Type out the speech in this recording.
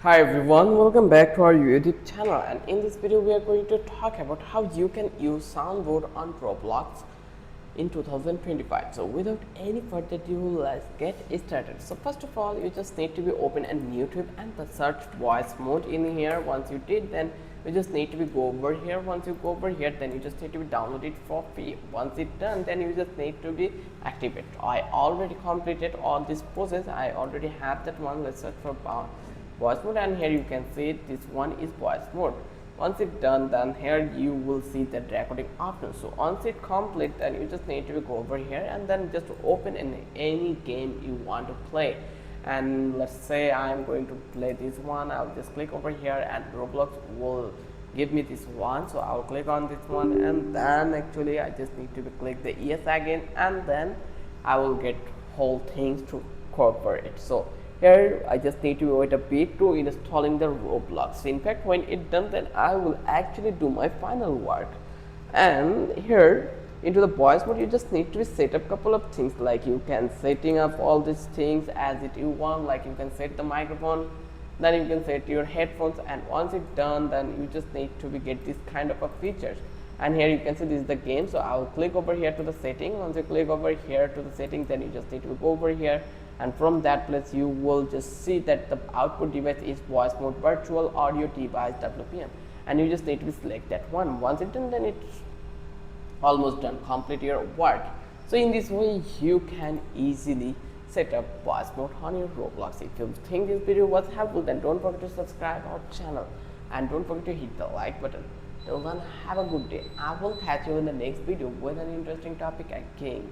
Hi everyone, welcome back to our YouTube channel, and in this video we are going to talk about how you can use soundboard on Roblox in 2025. So without any further ado, let's get started. So first of all, you just need to be open in YouTube and the search voice mode in here. Once you did, then you just need to be go over here. Once you go over here, then you just need to be download it for free. Once it's done, then you just need to be activate. I already completed all this process. I already have that one. Let's search for voice mode, and here you can see this one is voice mode. Once it's done, then here you will see the recording option. So once it complete, then you just need to go over here and then just open in any game you want to play. And let's say I'm going to play this one. I'll just click over here and Roblox will give me this one. So I'll click on this one, and then actually I just need to click the yes again, and then I will get whole things to cooperate. So here I just need to wait a bit to installing the Roblox. In fact, when it's done, then I will actually do my final work. And here into the voice mode, you just need to set up couple of things, like you can setting up all these things as it you want. Like you can set the microphone, then you can set your headphones, and once it's done, then you just need to get this kind of a features. And here you can see this is the game. So I will click over here to the setting. Once you click over here to the settings, then you just need to go over here, and from that place you will just see that the output device is voice mode virtual audio device WPM, and you just need to select that one. Once it's done, then it's almost done, complete your work. So in this way you can easily set up voice mode on your Roblox. If you think this video was helpful, then don't forget to subscribe our channel and don't forget to hit the like button. Till then, have a good day. I will catch you in the next video with an interesting topic again.